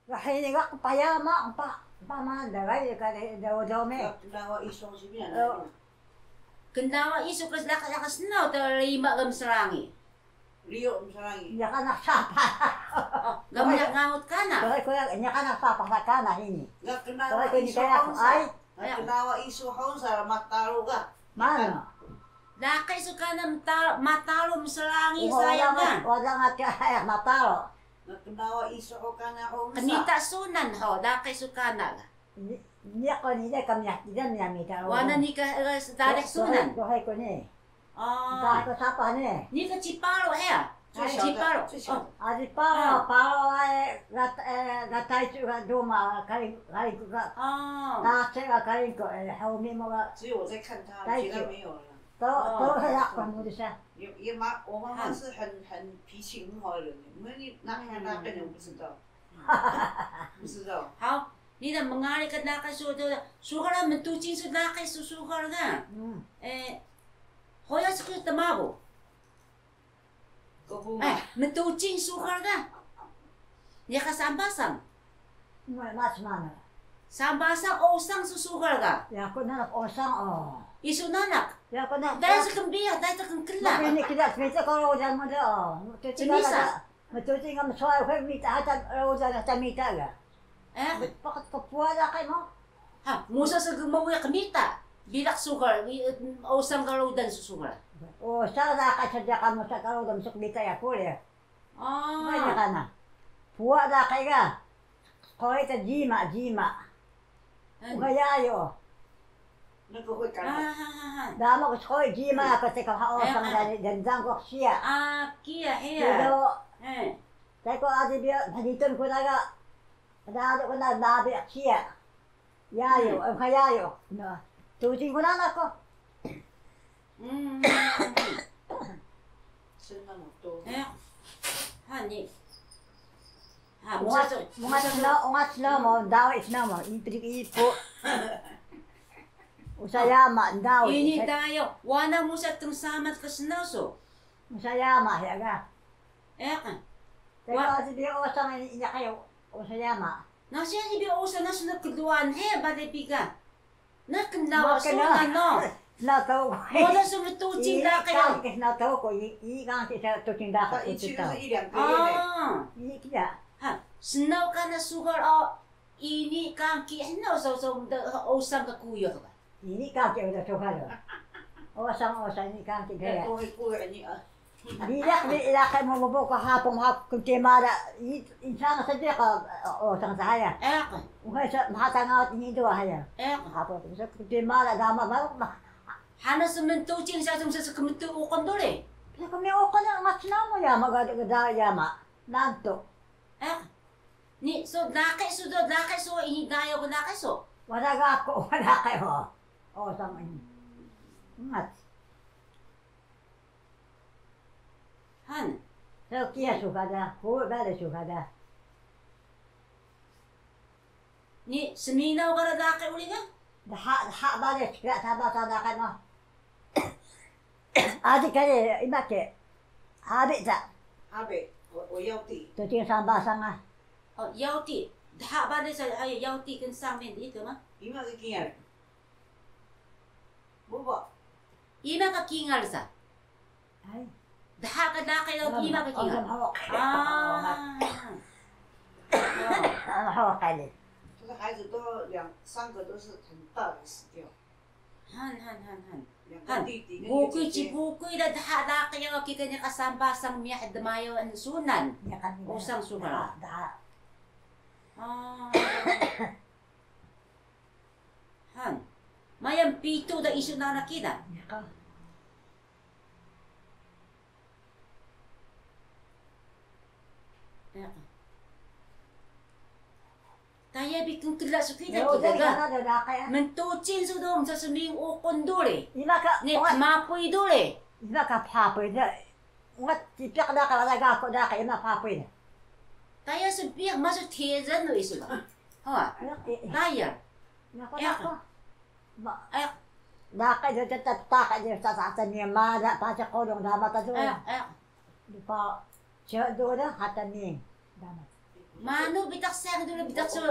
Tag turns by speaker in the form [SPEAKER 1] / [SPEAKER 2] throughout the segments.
[SPEAKER 1] Rahini nga payama pa pamandagay kay daw-daw me.
[SPEAKER 2] Kendawa isong sibian.
[SPEAKER 3] Kendawa iso kas lakas naw ta lima gam serangi.
[SPEAKER 2] Rio misalangi.
[SPEAKER 1] Nya ka nagsapa.
[SPEAKER 3] Gamyak ngamot ka na.
[SPEAKER 1] Ko nya ka nagsapa sa kana ini.
[SPEAKER 2] Nga
[SPEAKER 1] Ko
[SPEAKER 2] kendawa
[SPEAKER 1] ni
[SPEAKER 2] iso
[SPEAKER 1] kaya
[SPEAKER 2] hong
[SPEAKER 1] ay
[SPEAKER 2] Nga kendawa iso hong sa matalo ka.
[SPEAKER 1] mano.
[SPEAKER 3] Dakay so ka na matalo serangi sayang ka.
[SPEAKER 1] Wala nga kaya matalo.
[SPEAKER 2] Nga kendawa iso ho ka na hong sa.
[SPEAKER 3] Kanita sunan ho, dakay so ka na.
[SPEAKER 1] Nya ko ni kami ya niya mita.
[SPEAKER 3] Wana ni ka dadek sunan.
[SPEAKER 1] Ko hay ko ni.
[SPEAKER 3] Ah.
[SPEAKER 1] Da ko sapa ni.
[SPEAKER 3] Ni ka chiparo he. Chiparo.
[SPEAKER 1] Adi paro ay gatai chu ga duma kai ko ga.
[SPEAKER 3] Ah.
[SPEAKER 1] Na che ga kai ko hau mi mo ga
[SPEAKER 2] 只有我在看他，别的没有了。
[SPEAKER 1] 都ya ko mo disa.
[SPEAKER 2] 也妈，我妈妈是很脾气很好的人，你那跟人不知道，不知道。
[SPEAKER 3] 好，你的mengali ka dakay so do suhara mentucing so dakay so suhara nga. Hoya sa ko tamabo. Mentucing suhara nga. Niya ka sambasang.
[SPEAKER 1] Mas mana.
[SPEAKER 3] Sambasang osang susuhara ka.
[SPEAKER 1] Ya ko na osang oh.
[SPEAKER 3] Isu nanak.
[SPEAKER 1] Ya ko na.
[SPEAKER 3] Dahil sa kambiya, dahil sa kangkila.
[SPEAKER 1] Ni kita smita ko ro jan mo do.
[SPEAKER 3] Chinisa.
[SPEAKER 1] Matuti ngam soy ko mita hata ro jan ta mita ga. Pakat ko puwala kay mo.
[SPEAKER 3] Ha, musa sa gumawa kamita. Bilak sugar, osang karodan susuhara.
[SPEAKER 1] O sa da ka sadya ka mo sa karo dam suk mita ya ko le. May ka na. Puwala kay ga. Ko ita jima. Ugayayo. Dama ko skoy jima ko te ka ha osang dan ko siya.
[SPEAKER 3] Kia he.
[SPEAKER 1] Pero tay ko adi biya haditon ko naga. Dado ko na dabi siya. Yayo, kayayo. No. Tuting ko na ako.
[SPEAKER 2] 生那么多。
[SPEAKER 3] hani.
[SPEAKER 1] Ungat na mo, dawit na mo, ipo. Usayama, dawit.
[SPEAKER 3] Ini tayo. Wana mo sa itong samat ka sinaso.
[SPEAKER 1] Usayama, yaga.
[SPEAKER 3] Ka.
[SPEAKER 1] Pero kasi di osang niya kayo, usayama.
[SPEAKER 3] Nasiya ni Biosa na sunod keduan he, balipiga. Nakendawa sunan no.
[SPEAKER 1] Nataw ko.
[SPEAKER 3] Wala sumutucing da kayo.
[SPEAKER 1] Nataw ko, ikan kita tucing da ka.
[SPEAKER 2] 一去就是一两个月内。
[SPEAKER 1] Ikya.
[SPEAKER 3] Ha, sinaw ka na sugar o ini kang kiinaw sa osang kakuyo ka.
[SPEAKER 1] Ini ka kaya udah sukalo. Osang ini kan kita.
[SPEAKER 2] 都会过你啊。
[SPEAKER 1] Dilak ilakay mo mo ko hapong kung timara insang sa dia ka osang saya.
[SPEAKER 3] Ka.
[SPEAKER 1] Ungay sa mahatangaw ni do haya.
[SPEAKER 3] Ka.
[SPEAKER 1] Hapon sa kung timara dama ba.
[SPEAKER 3] Hana sumutucing sa kumutu ukon dole.
[SPEAKER 1] Sa kami o kana matna mo ya magada yama. Nanto.
[SPEAKER 3] Ni so dakay so ini dayo ko dakay so.
[SPEAKER 1] Wala ga ako wala kayo. Osang ini. Mat.
[SPEAKER 3] Han.
[SPEAKER 1] So kia sukada, hu bale sukada.
[SPEAKER 3] Ni seminaw ka na dakay uli nga?
[SPEAKER 1] Ha bale kira taba sada kan mo. Adi kare imake. Abi ta.
[SPEAKER 2] 阿北，我要地。
[SPEAKER 1] To ting sambasang ah.
[SPEAKER 3] Oh, yauti. Daha ba sa ay yauti kan sa amin dito ma?
[SPEAKER 2] 今个几样？不不，
[SPEAKER 3] Ima ka kingal sa.
[SPEAKER 1] Ay.
[SPEAKER 3] Daha ka dakay daw ima ka kingal.
[SPEAKER 1] Ano hawak kali.
[SPEAKER 2] 这个孩子都三个都是很大的死掉，
[SPEAKER 3] Han.
[SPEAKER 2] 两个弟弟跟一个
[SPEAKER 3] Bukoy
[SPEAKER 2] 姐姐。
[SPEAKER 3] bukoy da daha dakay ang kika niya kasambasang miya damayo ang sunan.
[SPEAKER 1] Ya kan.
[SPEAKER 3] Usang sugar.
[SPEAKER 1] Da.
[SPEAKER 3] Han. Mayang pito da isu na nakita.
[SPEAKER 1] Ya kan.
[SPEAKER 3] Kaya bikong tula sa kita
[SPEAKER 1] Yo da
[SPEAKER 3] kita.
[SPEAKER 1] kana da kaya.
[SPEAKER 3] Mentucin sa dong sa suming ukon dole.
[SPEAKER 1] Ima ka.
[SPEAKER 3] Ni mapoy dole.
[SPEAKER 1] Ima ka papoy da. Ngat tipyak da ka da ko da ka ima papoy da.
[SPEAKER 3] Kaya sa biyak masuk tezan no isu ba. Ha. Kaya.
[SPEAKER 1] Ya ko. Ma da ka da ta ka da sa ni ma da pa sa ko dong da mata do. Di pa siya do da hatan ni. Dama.
[SPEAKER 3] Mano bitak sang do bitak so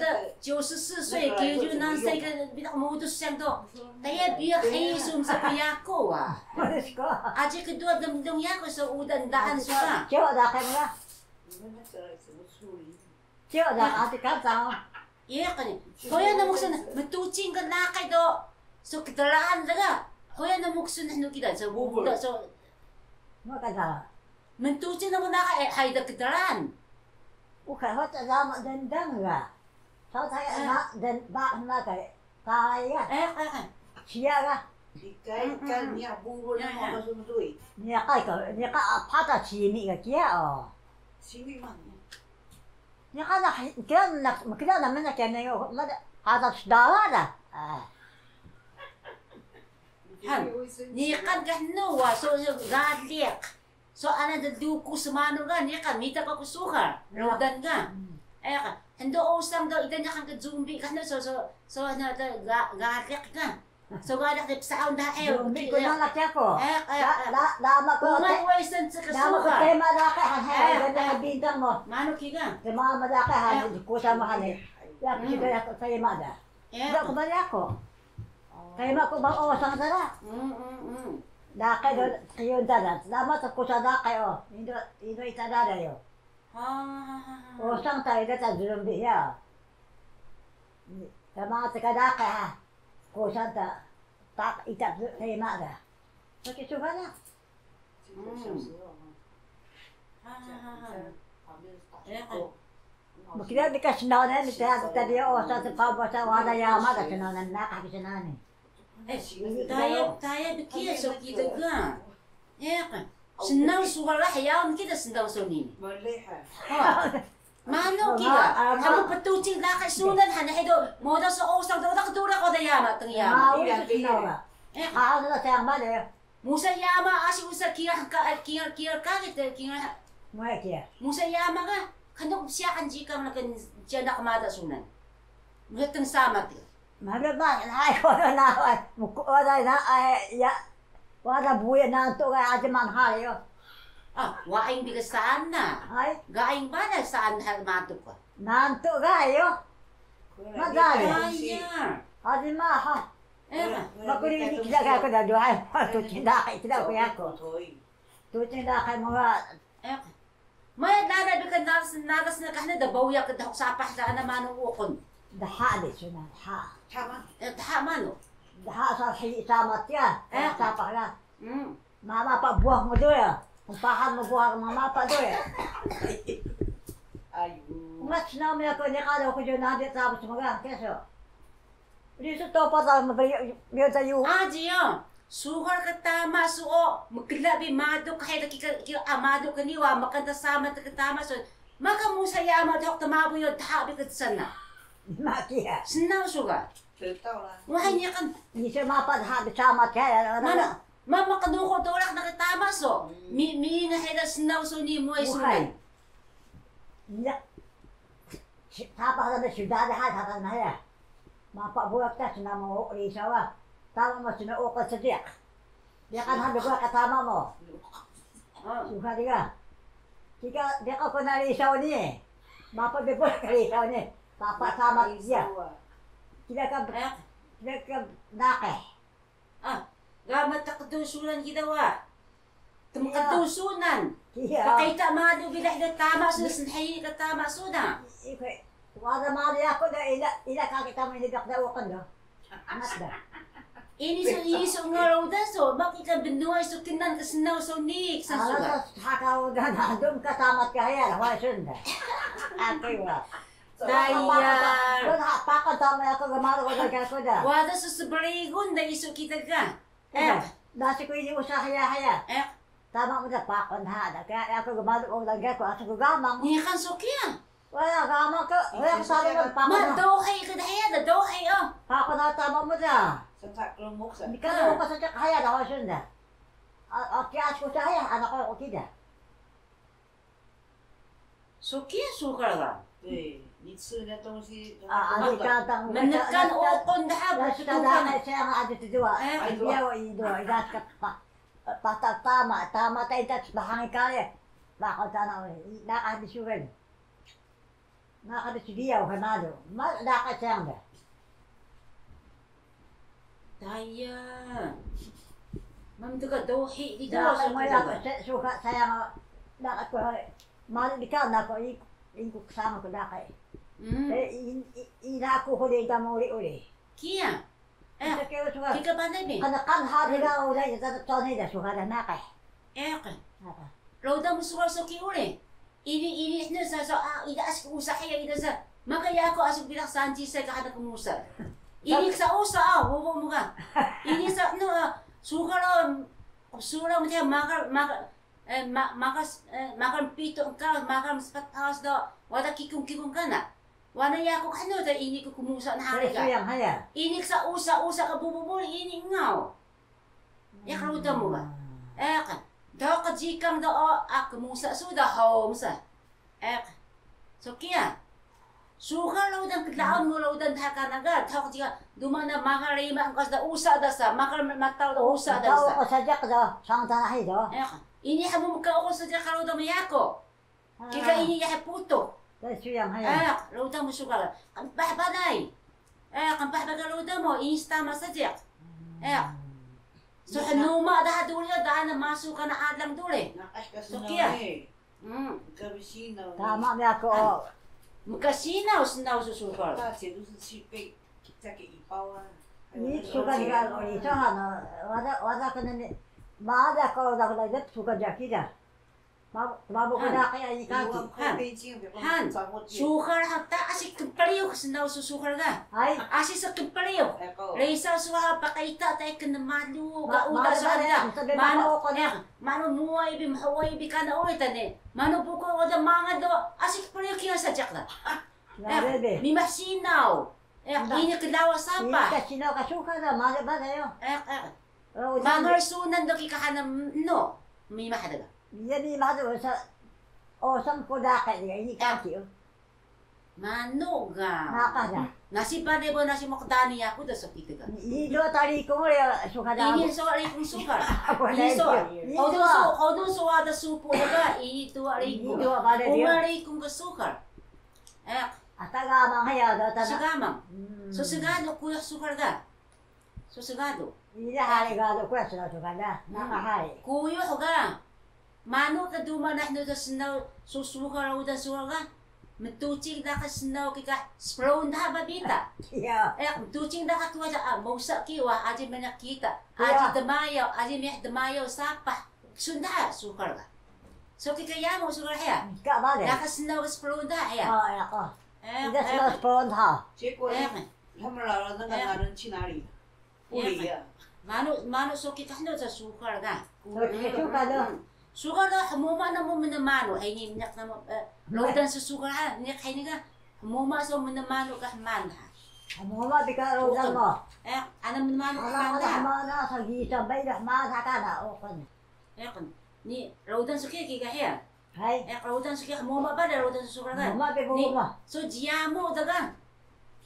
[SPEAKER 3] da 94岁97岁个 bitak modus sang do. Kaya biyak ay sum sa piyako ah.
[SPEAKER 1] Maris ko.
[SPEAKER 3] Aji kedua demdong yako sa udan daan suka.
[SPEAKER 1] Ciyo da kay mga.
[SPEAKER 2] 이번에 저 무술이.
[SPEAKER 1] Ciyo da ati ka sa.
[SPEAKER 3] Iya kan. Koya na muksan matucing ka nakay do. So kitalaan daga. Koya na muksan no kita so bubuda so
[SPEAKER 1] Mo ka da.
[SPEAKER 3] matucing na mo nakay hay da kitalaan.
[SPEAKER 1] Ukay hot da ma dendang ga. Sa tayo na den ba na kay. Kaya. Siya ga.
[SPEAKER 2] 이까이까 냐 부부는 먹어서 무도이.
[SPEAKER 1] Niya kay ka. Niya ka pata chimi ga kiya o.
[SPEAKER 2] 시위만.
[SPEAKER 1] Niya ka na kaya na makita naman na kaya na yo. Hata sdawa da.
[SPEAKER 3] Ni kan no wa so gadliak. So ana da duku sumano ga ni kan mita ka kusuka. Rodan ga. Ka hando osang do ita nya kan ka zumbi kan so na da gadliak ka. So gadliak de sound da
[SPEAKER 1] Zumbi ko na lakya ko. Lama ko.
[SPEAKER 3] Umay waisan sa
[SPEAKER 1] Lama ko
[SPEAKER 3] kasuka.
[SPEAKER 1] tema da kay han ha bintang mo.
[SPEAKER 3] Mano kiga.
[SPEAKER 1] Tema ma da kay han ko sa mahali. Ya kita ya saya ma da. Da ko ba ko. Kaya ma ko bang osang dara. Da kay do kiyon dara. Lama ko sa da kay o. Indo ita dara yo. Osang tayo da ta zumbi ya. Tama ta kada kay ha. Ko sa ta tak ita saya ma da. Sakit suka na. Makira di ka sinaw na ni tadi o sa pa sa wala yama da sinaw na nakakisinaw ni.
[SPEAKER 3] Tayo bikiya so kita ga. Kan. Senang suara hayaw kita senang so ni.
[SPEAKER 2] 멀리하.
[SPEAKER 3] Mano kita. Kamu petucing lakay sunan hana hedo moda sa osang do nakadura ko da yama tang yama.
[SPEAKER 1] Mau sa sinaw ba? Ano na sayang ba de?
[SPEAKER 3] Musa yama asi usa kira ka kita kira
[SPEAKER 1] Mo kiya.
[SPEAKER 3] Musa yama ka. Kano siya kan jika man kan siya nakamada sunan. Ngatang samat.
[SPEAKER 1] Magaba ay ko na ay muko na ay ya. Wala buya na to kay ate man hayo.
[SPEAKER 3] Waing bigas saan na.
[SPEAKER 1] Ay,
[SPEAKER 3] Gaing ba na saan mato ka?
[SPEAKER 1] nanto gayo. Madali.
[SPEAKER 3] Kaya.
[SPEAKER 1] Ate ma ha. Makuri kita ka ko da duhay. To tinda kay tinda ko yako. To tinda kay mga
[SPEAKER 3] May narabi ka naras na kahna da bawya ka da sapah da na manong ukon.
[SPEAKER 1] daha de suna ha.
[SPEAKER 2] 참아.
[SPEAKER 3] Ha mano.
[SPEAKER 1] Daha sa samat ya. Sa pa la.
[SPEAKER 3] Mm.
[SPEAKER 1] Mama pa buah mo do ya. Kung pahan mo buah mama pa do ya.
[SPEAKER 2] 아이고.
[SPEAKER 1] Ngat na mi ako ni kala ko jo na de tapos mga keso. Riso to pa sa mabiyo tayo.
[SPEAKER 3] Jiyo. Sugar ka tama suo. Maglabi mado kahit amado kaniwa makanta sama ta tama so. Maka musa yama dok tamabo yo tabi ka sana.
[SPEAKER 1] Makia.
[SPEAKER 3] Sinaw sugar.
[SPEAKER 2] 됐다오라.
[SPEAKER 3] Wahay niya kan.
[SPEAKER 1] Ni siya mapad ha samat kaya.
[SPEAKER 3] Mana? Mama kanuko tolak nakatama so. Mi na heda sinaw so ni mo ay sunan.
[SPEAKER 1] Ya. Tapa na syudad ha tapa na ya. Mapabuak ta sina mo risawa. Tama mo sina o ka sa diak. Dia kan handa ko katama mo. Suka dia. Jika dia ko na risaw ni. Mapabuak ka risaw ni. Tapa sama dia. Tidak ka nake.
[SPEAKER 3] Gamat takatusunan kita wa. Tumakatusunan.
[SPEAKER 1] Iya.
[SPEAKER 3] Pakita mado bilah da tama so sinhayi ka tama so na.
[SPEAKER 1] Wala mali ako da ila kakita mo hiligak da ukan do. Anak da.
[SPEAKER 3] Ini so ngaraw da so makita binuay so kinan ka sinaw so nik sa suga.
[SPEAKER 1] Alas hakaw da na dum katamat kaya wa sunda. Ate wa.
[SPEAKER 3] Dayar.
[SPEAKER 1] Wala pakad tama ako gamaro ko da ko da.
[SPEAKER 3] Wada so sa barigon da iso kita ka.
[SPEAKER 1] Dasi ko ini usaha haya. Tama mo da pakon ha da kaya ako gamaro ko da ko ato ko gamang.
[SPEAKER 3] Ni kan so kiya.
[SPEAKER 1] Wala gamang ko. Wala ko sabi mo pakon.
[SPEAKER 3] Madohay ka daya da dohay oh.
[SPEAKER 1] Pakon na tama mo da.
[SPEAKER 2] 선착 그런 목사.
[SPEAKER 1] Hindi ka mo ka sa kaya da wa sunda. Kaya ko sa haya anak ko okida.
[SPEAKER 3] So kiya sukar ka.
[SPEAKER 2] 네. 니츠네 동시.
[SPEAKER 1] Adi ka tang.
[SPEAKER 3] Menekan okon da ha.
[SPEAKER 1] Sudah dah saya nggak ada dua. Dia itu idas kat patah tama tayo tas bahangi kaya. Bakal tanah nak ada sugar. nakadisidiyaw kanado. Malaka siyang da.
[SPEAKER 3] Daya. Mam tu ka dohi di
[SPEAKER 1] Da
[SPEAKER 3] daw
[SPEAKER 1] ka mo ya suka sayang dakat ko mal dikaw na ko iko kasama ko dakay. Ina ko ko dito mo uli.
[SPEAKER 3] Kia.
[SPEAKER 1] Sa kayo suka.
[SPEAKER 3] Kika ba na be?
[SPEAKER 1] Kana kan hari ga ulay sa tonay da suka da nakay.
[SPEAKER 3] Ka. Roda mo suka so ki uli. Ini na sa ida as ko usa kaya ida sa makaya ko asuk bilang sanji sa kada kumusa. Ini sa usa wo mo ka. Ini sa no suka sura mo tiya makan pito ka makan spat house do wala kikung ka na. Wana ya ko kano da ini ko kumusa na hari ka.
[SPEAKER 1] Suyang haya.
[SPEAKER 3] Ini sa usa ka bububuli ini ngaw. Ya karuta mo ba? Ka. Daw ka jikang do kumusa suda home sa. So kia. Suka laudan kidlaon mo laudan hakanaga. Tao ka dumana makarima ang kasda usa da sa mataw da usa da sa.
[SPEAKER 1] Tao sa jak da sang tanahi do.
[SPEAKER 3] Ini hamu ka ako sa jak laudan mayako. Kika ini ya puto.
[SPEAKER 1] Suyang haya.
[SPEAKER 3] Laudan mo suka. Kampah banay. Kampah baga laudan mo insta masajak. So hanuma dah dulu dah na masuk ka na adlang dulu. So kia.
[SPEAKER 1] Tama niya ko.
[SPEAKER 3] Magkasinaw susukal.
[SPEAKER 1] Ni suka diga ito hano. Wala ka na ni. Maada ko da ko da suka jakida. Mabo ko na kaya ni ka.
[SPEAKER 3] Han. Sukal hatta asik kempaliw sinaw susukal ga.
[SPEAKER 1] Ay.
[SPEAKER 3] Asik sa kempaliw. Reisa suha pakaita tay kan malu ga uda sa ada. Mano muay bi mahaway bi kana ulit ane. Mano buko wada mga do asik paliw kaya sa jakda. Mi masinaw. Ini kelawa sapa.
[SPEAKER 1] Ini kasinaw ka suka na maga ba kayo.
[SPEAKER 3] Mangar sunan do kikahanam no. Mi mahadaga.
[SPEAKER 1] Yan ni mahado sa osang ko da kay ini kasi.
[SPEAKER 3] Mano ga.
[SPEAKER 1] Nakada.
[SPEAKER 3] Nasi pa debo nasi mo kadani ako da sa kitiga.
[SPEAKER 1] Ilo tari ko ya suka da.
[SPEAKER 3] Ini so ari kung sukar. Ini so. Odo so ada supo daga ini tu ari ko.
[SPEAKER 1] Ito bare dia.
[SPEAKER 3] Umari kung kasukar.
[SPEAKER 1] Ataga haya da ta.
[SPEAKER 3] Sigamang. So sigado kuya sukar ga. So sigado.
[SPEAKER 1] Ini hari ga do ko sa suka da. Nakahari.
[SPEAKER 3] Kuya ga. Mano ka dumanah no da sinaw susukar o da sukar ga. Metucing da ka sinaw kika sprawn da babita.
[SPEAKER 1] Yeah.
[SPEAKER 3] Metucing da ka tuwa da mausa kiwa aji manakita. Aji damayaw sapa. Sunda sukar ga. So kikaya mo sukar haya.
[SPEAKER 1] Ka ba de.
[SPEAKER 3] Da ka sinaw ka sprawn da haya.
[SPEAKER 1] Ya ko. Ida sa spawn ha.
[SPEAKER 3] Mano so kita no sa sukar ga.
[SPEAKER 1] Suka do.
[SPEAKER 3] Sukar na hamuma na mo minamano ay nimyak na mo lodan sa sukar ha niyak hay niga hamuma so minamano ka man ha.
[SPEAKER 1] Amo ma bika ro dan mo.
[SPEAKER 3] Ana minamano ka
[SPEAKER 1] Ala
[SPEAKER 3] man ha.
[SPEAKER 1] mana sa gita bay rahman ha kana o kon.
[SPEAKER 3] Kan ni rodan sa kiki ka ya.
[SPEAKER 1] Hay.
[SPEAKER 3] Rodan sa kiki hamuma ba da rodan sa sukar ga.
[SPEAKER 1] Ma be mo ma.
[SPEAKER 3] So jiyamo daga.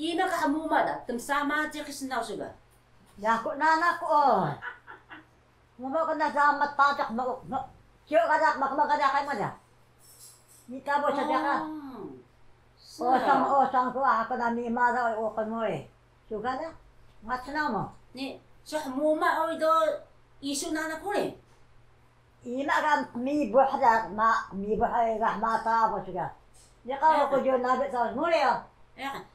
[SPEAKER 3] Ima ka hamuma da tamsama ti kisnaw suga.
[SPEAKER 1] Ya ko nana ko. Mo ko na damat patak mo. Siyo kada makmagada kay mo da. Ni tabo sa daka. Osang ko ako na mi mara o kon mo eh. Siyo kada. Matsna mo.
[SPEAKER 3] Ni so hamuma oy do isu na ko eh.
[SPEAKER 1] Ima kan mi buhda ma mi buhay rahmata bo siya. Ni ka ko jo na sa mo le.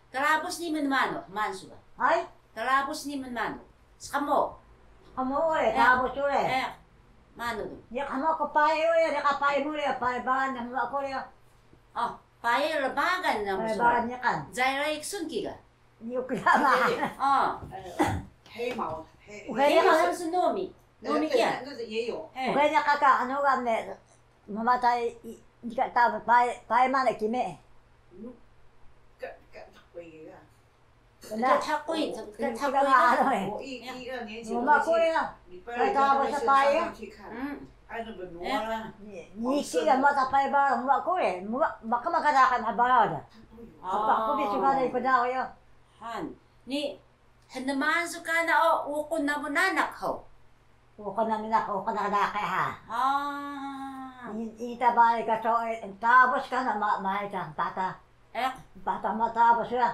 [SPEAKER 3] Talabos ni manmano mansuga.
[SPEAKER 1] Ay,
[SPEAKER 3] Talabos ni manmano. Skamo.
[SPEAKER 1] amo eh tabo siyo eh.
[SPEAKER 3] Mano do.
[SPEAKER 1] Ya kamo ko payo eh, ka payo mo le, payo ba na mo ko le.
[SPEAKER 3] Paye labagan na mo
[SPEAKER 1] Payo
[SPEAKER 3] so.
[SPEAKER 1] ba niya kan.
[SPEAKER 3] Zaira iksun kiga.
[SPEAKER 1] Ni ko ma.
[SPEAKER 3] Kaya ka sa nomi. Nomi kya.
[SPEAKER 1] Okay na kaka ano ka ne. Mamatay di ka tabo payo man na kime.
[SPEAKER 3] Katakoy.
[SPEAKER 1] Mama ko ya. Tabo sa payo. Ni siya mata payo ba mo ko eh. Baka makadakan habada. Ako di suka na ipada ko yo.
[SPEAKER 3] Han. Ni hanaman so ka na ukon na mo nanak ho.
[SPEAKER 1] O ka na mina ko ka na kay ha. Ita ba ka so tapos ka na mahita tata.
[SPEAKER 3] Eh,
[SPEAKER 1] Batang matapos ya.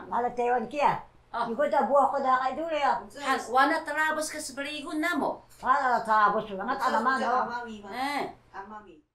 [SPEAKER 1] Malatewan kia.
[SPEAKER 3] Oh.
[SPEAKER 1] Iko da buah ko da kay dulu ya.
[SPEAKER 3] han, wana talabas ka sa baligon na mo.
[SPEAKER 1] Para tapos banget alaman oh.
[SPEAKER 2] Amami,
[SPEAKER 3] Eh,
[SPEAKER 2] amami.